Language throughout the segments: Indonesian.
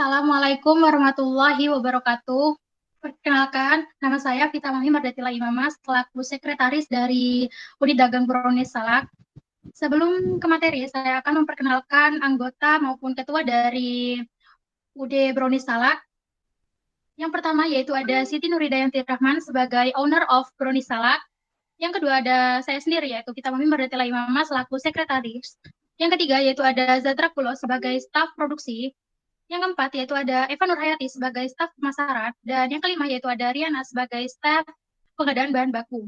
Assalamualaikum warahmatullahi wabarakatuh. Perkenalkan, nama saya Vita Mami Mardatila Imamah, selaku sekretaris dari Unit Dagang Brownies Salak. Sebelum ke materi, saya akan memperkenalkan anggota maupun ketua dari UD Brownies Salak. Yang pertama yaitu ada Siti Nuridayanti Rahman sebagai owner of Brownies Salak. Yang kedua ada saya sendiri yaitu Vita Mami Mardatila Imamah selaku sekretaris. Yang ketiga yaitu ada Zatra Kulo sebagai staf produksi. Yang keempat yaitu ada Eva Nurhayati sebagai staf pemasaran, dan yang kelima yaitu ada Riana sebagai staf pengadaan bahan baku.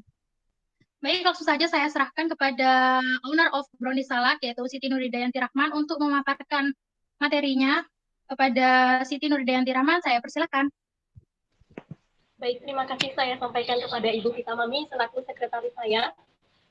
Baik, langsung saja saya serahkan kepada owner of Brownies Salak yaitu Siti Nuridayanti Rahman untuk memaparkan materinya. Kepada Siti Nuridayanti Rahman, saya persilakan. Baik, terima kasih saya sampaikan kepada Ibu Vita Mami selaku sekretaris saya.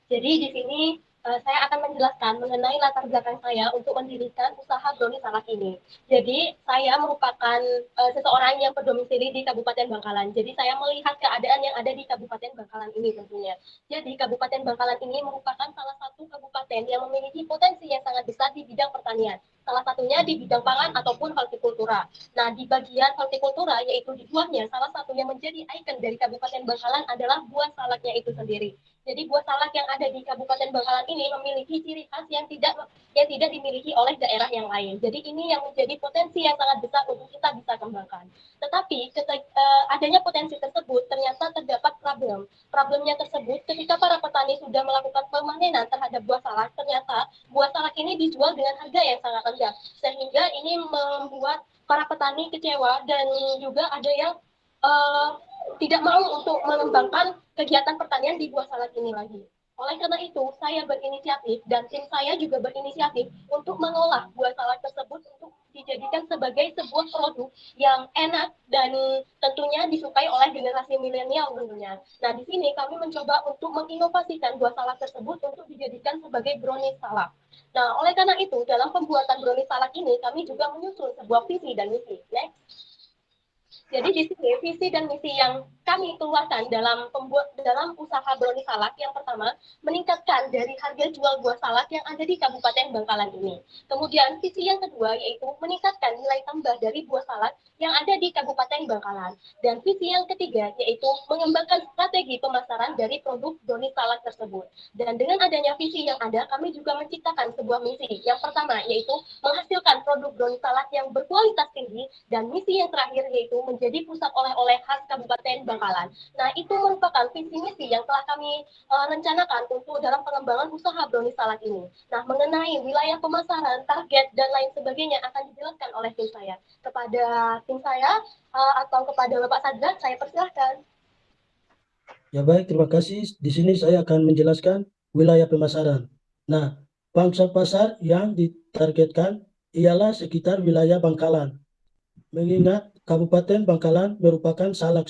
Jadi di sini saya akan menjelaskan mengenai latar belakang saya untuk mendirikan usaha Brownies Salak ini. Jadi saya merupakan seseorang yang berdomisili di Kabupaten Bangkalan. Jadi saya melihat keadaan yang ada di Kabupaten Bangkalan ini tentunya. Jadi Kabupaten Bangkalan ini merupakan salah satu kabupaten yang memiliki potensi yang sangat besar di bidang pertanian. Salah satunya di bidang pangan ataupun hortikultura. Nah, di bagian hortikultura, yaitu di buahnya, salah satu yang menjadi ikon dari Kabupaten Bangkalan adalah buah salaknya itu sendiri. Jadi buah salak yang ada di Kabupaten Bangkalan ini memiliki ciri khas yang tidak dimiliki oleh daerah yang lain. Jadi ini yang menjadi potensi yang sangat besar untuk kita bisa kembangkan. Tetapi adanya potensi tersebut ternyata terdapat problem. Problemnya tersebut ketika para petani sudah melakukan pemanenan terhadap buah salak, ternyata buah salak ini dijual dengan harga yang sangat rendah. Sehingga ini membuat para petani kecewa dan juga ada yang tidak mau untuk mengembangkan kegiatan pertanian di buah salak ini lagi. Oleh karena itu, saya berinisiatif dan tim saya juga berinisiatif untuk mengolah buah salak tersebut untuk dijadikan sebagai sebuah produk yang enak dan tentunya disukai oleh generasi milenial tentunya. Nah, di sini kami mencoba untuk menginovasikan buah salak tersebut untuk dijadikan sebagai brownies salak. Nah, oleh karena itu, dalam pembuatan brownies salak ini, kami juga menyusun sebuah visi dan misi. Next. Jadi di sini visi dan misi yang kami keluarkan dalam usaha Brownies Salak yang pertama meningkatkan dari harga jual buah salak yang ada di Kabupaten Bangkalan ini. Kemudian visi yang kedua yaitu meningkatkan nilai tambah dari buah salak yang ada di Kabupaten Bangkalan. Dan visi yang ketiga yaitu mengembangkan strategi pemasaran dari produk Brownies Salak tersebut. Dan dengan adanya visi yang ada, kami juga menciptakan sebuah misi. Yang pertama yaitu menghasilkan produk Brownies Salak yang berkualitas tinggi, dan misi yang terakhir yaitu menjadi pusat oleh-oleh khas Kabupaten Bangkalan. Nah, itu merupakan visi misi yang telah kami rencanakan untuk dalam pengembangan usaha Brownies Salak ini. Nah, mengenai wilayah pemasaran, target, dan lain sebagainya akan dijelaskan oleh tim saya. Kepada tim saya atau kepada Bapak Sadrat, saya persilahkan. Ya baik, terima kasih. Di sini saya akan menjelaskan wilayah pemasaran. Nah, pangsa pasar yang ditargetkan ialah sekitar wilayah Bangkalan. Mengingat Kabupaten Bangkalan merupakan salah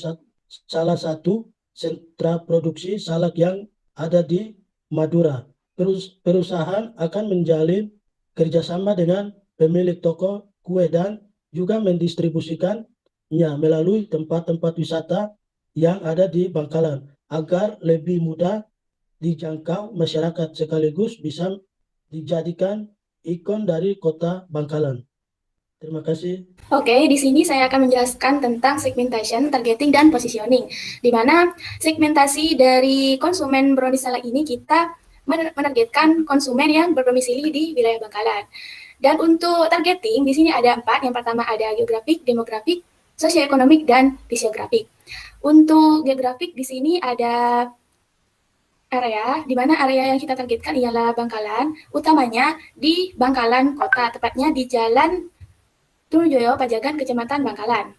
satu sentra produksi salak yang ada di Madura. Perusahaan akan menjalin kerjasama dengan pemilik toko kue dan juga mendistribusikannya melalui tempat-tempat wisata yang ada di Bangkalan agar lebih mudah dijangkau masyarakat sekaligus bisa dijadikan ikon dari kota Bangkalan. Terima kasih. Oke, di sini saya akan menjelaskan tentang segmentation, targeting, dan positioning. Di mana segmentasi dari konsumen Brownies Salak ini kita menargetkan konsumen yang berdomisili di wilayah Bangkalan. Dan untuk targeting, di sini ada 4. Yang pertama ada geografik, demografik, sosioekonomik, dan fisiografik. Untuk geografik di sini ada area, di mana area yang kita targetkan ialah Bangkalan, utamanya di Bangkalan Kota, tepatnya di Jalan Trunojoyo, Pajagan, Kecamatan Bangkalan.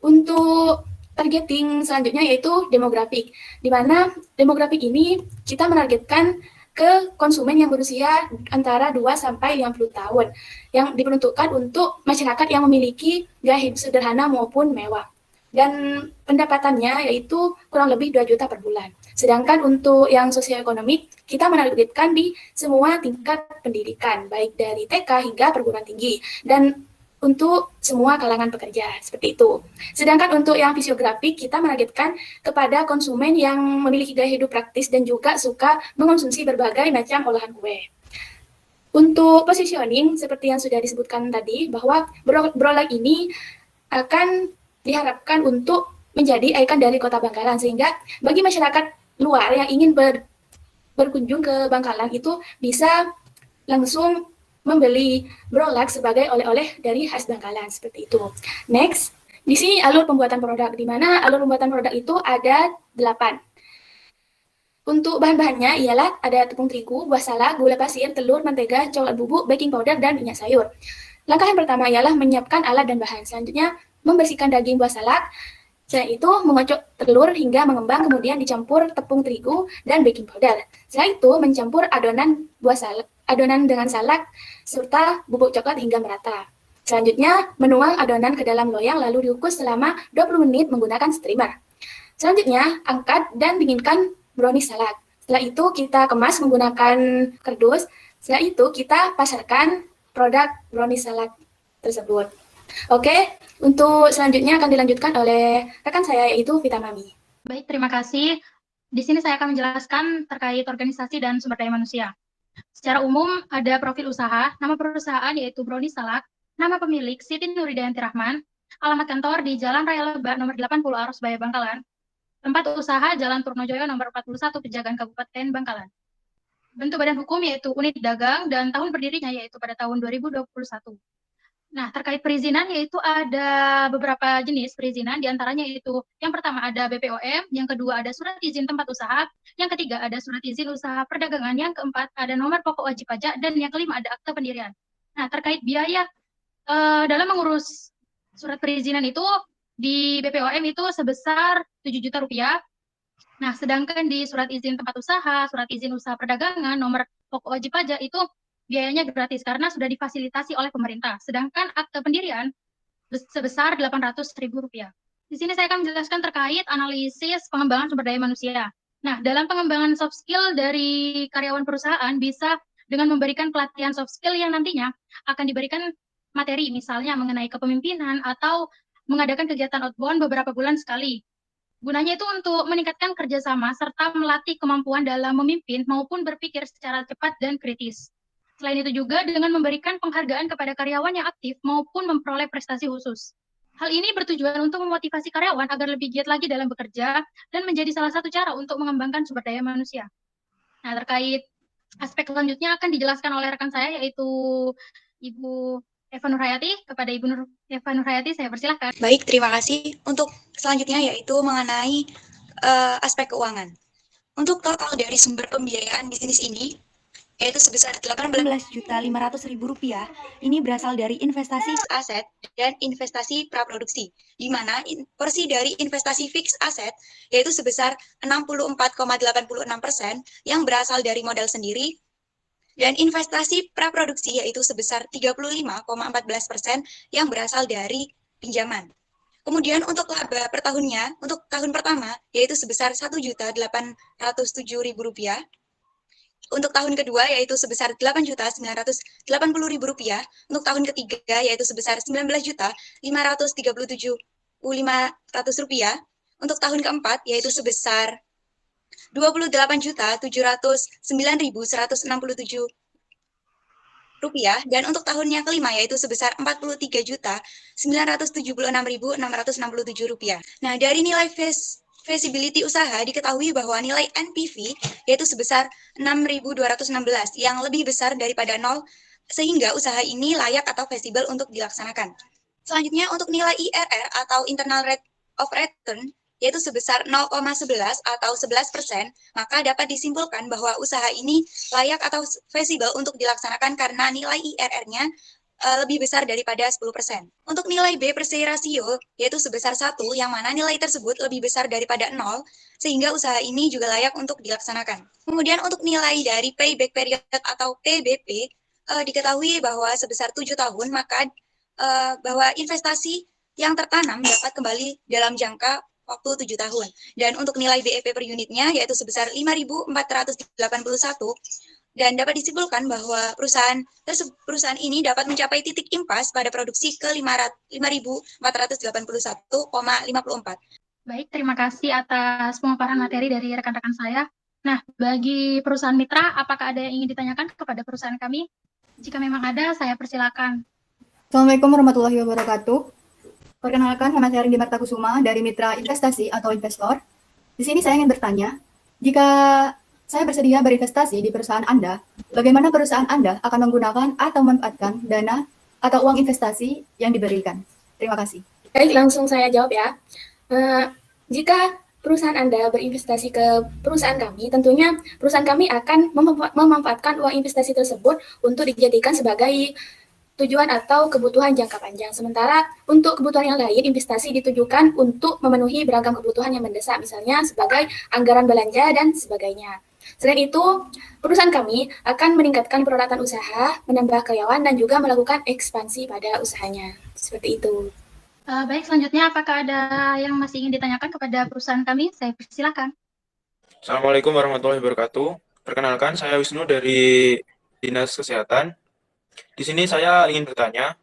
Untuk targeting selanjutnya yaitu demografik, di mana demografik ini kita menargetkan ke konsumen yang berusia antara 2 sampai 50 tahun, yang diperuntukkan untuk masyarakat yang memiliki gaya hidup sederhana maupun mewah. Dan pendapatannya yaitu kurang lebih 2 juta per bulan. Sedangkan untuk yang sosioekonomik, kita menargetkan di semua tingkat pendidikan, baik dari TK hingga perguruan tinggi, dan untuk semua kalangan pekerja, seperti itu. Sedangkan untuk yang fisiografik, kita menargetkan kepada konsumen yang memiliki gaya hidup praktis dan juga suka mengonsumsi berbagai macam olahan kue. Untuk positioning, seperti yang sudah disebutkan tadi, bahwa Brolak ini akan diharapkan untuk menjadi ikon dari Kota Bangkalan, sehingga bagi masyarakat luar yang ingin berkunjung ke Bangkalan itu bisa langsung membeli Brolak sebagai oleh-oleh dari khas Bangkalan, seperti itu. Next, di sini alur pembuatan produk, di mana alur pembuatan produk itu ada 8. Untuk bahan-bahannya ialah ada tepung terigu, buah salak, gula pasir, telur, mentega, coklat bubuk, baking powder, dan minyak sayur. Langkah yang pertama ialah menyiapkan alat dan bahan. Selanjutnya, membersihkan daging buah salak. Setelah itu, mengocok telur hingga mengembang, kemudian dicampur tepung terigu dan baking powder. Setelah itu, mencampur adonan dengan salak serta bubuk coklat hingga merata. Selanjutnya, menuang adonan ke dalam loyang lalu dikukus selama 20 menit menggunakan steamer. Selanjutnya, angkat dan dinginkan brownies salak. Setelah itu kita kemas menggunakan kardus. Setelah itu kita pasarkan produk brownies salak tersebut. Oke, untuk selanjutnya akan dilanjutkan oleh rekan saya yaitu Vita Mami. Baik, terima kasih. Di sini saya akan menjelaskan terkait organisasi dan sumber daya manusia. Secara umum ada profil usaha, nama perusahaan yaitu Brownies Salak, nama pemilik Siti Nuridayanti Rahman, alamat kantor di Jalan Raya Lebak nomor 80 Arusbaya Bangkalan. Tempat usaha Jalan Purnojoyo nomor 41 Pejagaan Kabupaten Bangkalan. Bentuk badan hukum yaitu unit dagang dan tahun berdirinya yaitu pada tahun 2021. Nah, terkait perizinan yaitu ada beberapa jenis perizinan, diantaranya yaitu yang pertama ada BPOM, yang kedua ada surat izin tempat usaha, yang ketiga ada surat izin usaha perdagangan, yang keempat ada nomor pokok wajib pajak, dan yang kelima ada akte pendirian. Nah, terkait biaya dalam mengurus surat perizinan itu di BPOM itu sebesar 7 juta rupiah. Nah, sedangkan di surat izin tempat usaha, surat izin usaha perdagangan, nomor pokok wajib pajak itu biayanya gratis karena sudah difasilitasi oleh pemerintah. Sedangkan akte pendirian sebesar Rp800.000. Di sini saya akan menjelaskan terkait analisis pengembangan sumber daya manusia. Nah, dalam pengembangan soft skill dari karyawan perusahaan bisa dengan memberikan pelatihan soft skill yang nantinya akan diberikan materi, misalnya mengenai kepemimpinan atau mengadakan kegiatan outbound beberapa bulan sekali. Gunanya itu untuk meningkatkan kerjasama serta melatih kemampuan dalam memimpin maupun berpikir secara cepat dan kritis. Selain itu juga dengan memberikan penghargaan kepada karyawan yang aktif maupun memperoleh prestasi khusus. Hal ini bertujuan untuk memotivasi karyawan agar lebih giat lagi dalam bekerja dan menjadi salah satu cara untuk mengembangkan sumber daya manusia. Nah, terkait aspek selanjutnya akan dijelaskan oleh rekan saya yaitu Ibu Eva Nurhayati. Kepada Ibu Eva Nurhayati saya persilahkan. Baik, terima kasih. Untuk selanjutnya yaitu mengenai aspek keuangan. Untuk total dari sumber pembiayaan bisnis ini yaitu sebesar Rp18.500.000. Ini berasal dari investasi aset dan investasi praproduksi, di mana porsi dari investasi fixed aset yaitu sebesar 64,86% yang berasal dari modal sendiri, dan investasi praproduksi yaitu sebesar 35,14% yang berasal dari pinjaman. Kemudian untuk laba per tahunnya, untuk tahun pertama yaitu sebesar Rp1.807.000. Untuk tahun kedua yaitu sebesar Rp8.980.000. Untuk tahun ketiga yaitu sebesar Rp19.537.500. Untuk tahun keempat yaitu sebesar Rp23.709.167. Dan untuk tahun yang kelima yaitu sebesar Rp43.976.667. Nah, dari nilai feasibility usaha diketahui bahwa nilai NPV yaitu sebesar 6.216 yang lebih besar daripada 0, sehingga usaha ini layak atau feasible untuk dilaksanakan. Selanjutnya untuk nilai IRR atau internal rate of return yaitu sebesar 0,11 atau 11%, maka dapat disimpulkan bahwa usaha ini layak atau feasible untuk dilaksanakan karena nilai IRR-nya lebih besar daripada 10%. Untuk nilai B per C rasio, yaitu sebesar 1, yang mana nilai tersebut lebih besar daripada 0, sehingga usaha ini juga layak untuk dilaksanakan. Kemudian untuk nilai dari payback period atau PBP, diketahui bahwa sebesar 7 tahun, maka bahwa investasi yang tertanam dapat kembali dalam jangka waktu 7 tahun. Dan untuk nilai BEP per unitnya yaitu sebesar 5.481, dan dapat disimpulkan bahwa perusahaan ini dapat mencapai titik impas pada produksi ke 5.481,54. Baik, terima kasih atas pemaparan materi dari rekan-rekan saya. Nah, bagi perusahaan mitra, apakah ada yang ingin ditanyakan kepada perusahaan kami? Jika memang ada, saya persilakan. Assalamualaikum warahmatullahi wabarakatuh. Perkenalkan, nama saya Rindy Marta Kusuma dari Mitra Investasi atau Investor. Di sini saya ingin bertanya, jika saya bersedia berinvestasi di perusahaan Anda, bagaimana perusahaan Anda akan menggunakan atau memanfaatkan dana atau uang investasi yang diberikan? Terima kasih. Baik, langsung saya jawab ya. Jika perusahaan Anda berinvestasi ke perusahaan kami, tentunya perusahaan kami akan memanfaatkan uang investasi tersebut untuk dijadikan sebagai tujuan atau kebutuhan jangka panjang. Sementara untuk kebutuhan yang lain, investasi ditujukan untuk memenuhi beragam kebutuhan yang mendesak, misalnya sebagai anggaran belanja dan sebagainya. Selain itu, perusahaan kami akan meningkatkan peralatan usaha, menambah karyawan, dan juga melakukan ekspansi pada usahanya. Seperti itu. Baik, selanjutnya apakah ada yang masih ingin ditanyakan kepada perusahaan kami? Saya persilakan. Assalamualaikum warahmatullahi wabarakatuh. Perkenalkan, saya Wisnu dari Dinas Kesehatan. Di sini saya ingin bertanya,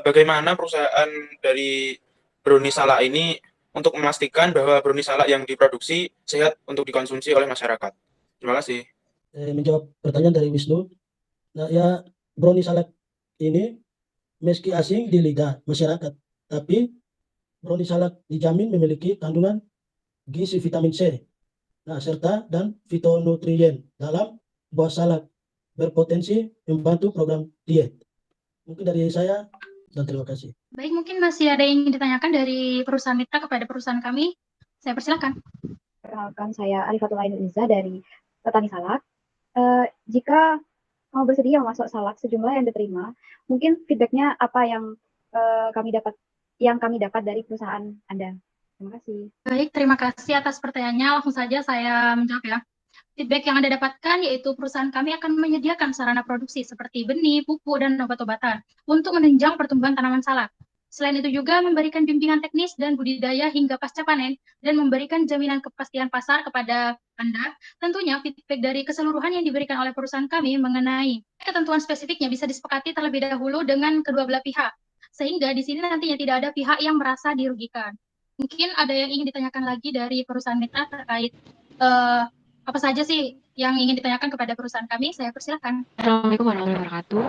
bagaimana perusahaan dari brownie salak ini untuk memastikan bahwa brownie salak yang diproduksi sehat untuk dikonsumsi oleh masyarakat? Terima kasih. Menjawab pertanyaan dari Wisnu, nah ya brownie salak ini meski asing di lidah masyarakat, tapi brownie salak dijamin memiliki kandungan gizi vitamin C, nah serta dan fitonutrien dalam buah salak berpotensi membantu program diet. Mungkin dari saya dan terima kasih. Baik, mungkin masih ada yang ingin ditanyakan dari perusahaan mitra kepada perusahaan kami. Saya persilakan. Perkenalkan, saya Arifatul Ainuriza dari Petani Salak. Jika kamu bersedia masuk salak sejumlah yang diterima, mungkin feedbacknya apa yang kami dapat dari perusahaan Anda? Terima kasih. Baik, terima kasih atas pertanyaannya. Langsung saja saya menjawab ya. Feedback yang Anda dapatkan yaitu perusahaan kami akan menyediakan sarana produksi seperti benih, pupuk, dan obat-obatan untuk menunjang pertumbuhan tanaman salak. Selain itu juga memberikan bimbingan teknis dan budidaya hingga pasca panen dan memberikan jaminan kepastian pasar kepada Anda. Tentunya feedback dari keseluruhan yang diberikan oleh perusahaan kami mengenai ketentuan spesifiknya bisa disepakati terlebih dahulu dengan kedua belah pihak. Sehingga di sini nantinya tidak ada pihak yang merasa dirugikan. Mungkin ada yang ingin ditanyakan lagi dari perusahaan mitra terkait apa saja sih yang ingin ditanyakan kepada perusahaan kami? Saya persilakan. Assalamualaikum warahmatullahi wabarakatuh.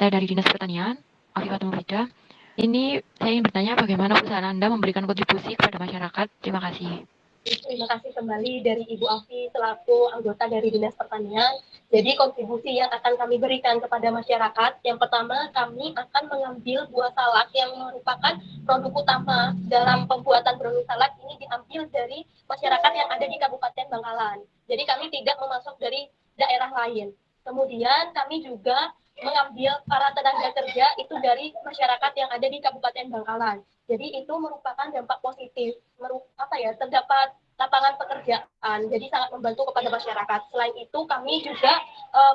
Saya dari Dinas Pertanian, Afifatul Mufidah. Ini saya ingin bertanya bagaimana perusahaan Anda memberikan kontribusi kepada masyarakat. Terima kasih. Terima kasih kembali dari Ibu Afi selaku anggota dari Dinas Pertanian. Jadi kontribusi yang akan kami berikan kepada masyarakat, yang pertama kami akan mengambil buah salak yang merupakan produk utama dalam pembuatan brownie salak ini diambil dari masyarakat yang ada di Kabupaten Bangkalan. Jadi kami tidak memasuk dari daerah lain. Kemudian kami juga mengambil para tenaga kerja itu dari masyarakat yang ada di Kabupaten Bangkalan. Jadi itu merupakan dampak positif, terdapat lapangan pekerjaan, jadi sangat membantu kepada masyarakat. Selain itu kami juga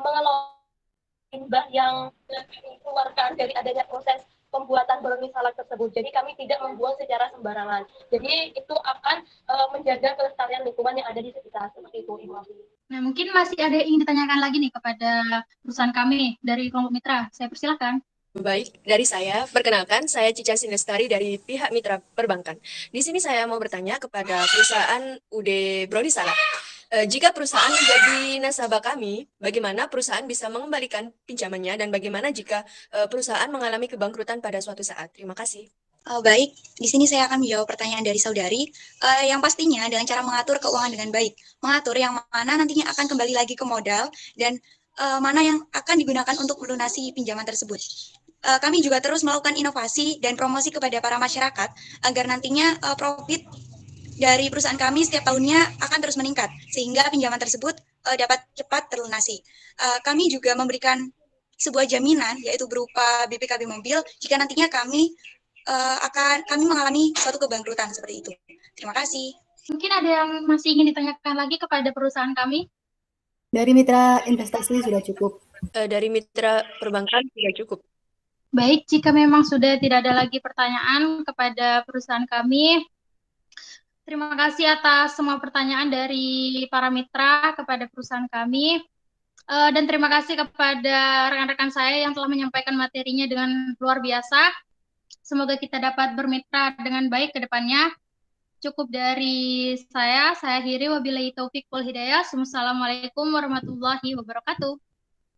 mengelola limbah yang dikeluarkan dari adanya proses pembuatan brownie salak tersebut. Jadi kami tidak membuang secara sembarangan. Jadi itu akan menjaga kelestarian lingkungan yang ada di sekitar. Seperti itu, Ibu Afi. Nah, mungkin masih ada yang ingin ditanyakan lagi nih kepada perusahaan kami dari kelompok mitra. Saya persilakan. Baik, dari saya, perkenalkan, saya Cica Sinestari dari pihak Mitra Perbankan. Di sini saya mau bertanya kepada perusahaan UD Brownie Salak. Jika perusahaan menjadi nasabah kami, bagaimana perusahaan bisa mengembalikan pinjamannya dan bagaimana jika perusahaan mengalami kebangkrutan pada suatu saat? Terima kasih. Baik, di sini saya akan menjawab pertanyaan dari saudari. Yang pastinya dengan cara mengatur keuangan dengan baik, mengatur yang mana nantinya akan kembali lagi ke modal dan mana yang akan digunakan untuk melunasi pinjaman tersebut. Kami juga terus melakukan inovasi dan promosi kepada para masyarakat agar nantinya profit dari perusahaan kami setiap tahunnya akan terus meningkat sehingga pinjaman tersebut dapat cepat terlunasi. Kami juga memberikan sebuah jaminan yaitu berupa BPKB mobil jika nantinya kami mengalami suatu kebangkrutan seperti itu. Terima kasih. Mungkin ada yang masih ingin ditanyakan lagi kepada perusahaan kami? Dari Mitra Investasi sudah cukup. Dari Mitra Perbankan sudah cukup. Baik, jika memang sudah tidak ada lagi pertanyaan kepada perusahaan kami, terima kasih atas semua pertanyaan dari para mitra kepada perusahaan kami. Dan terima kasih kepada rekan-rekan saya yang telah menyampaikan materinya dengan luar biasa. Semoga kita dapat bermitra dengan baik ke depannya. Cukup dari saya akhiri wabillahi taufiq wal hidayah. Wassalamualaikum warahmatullahi wabarakatuh.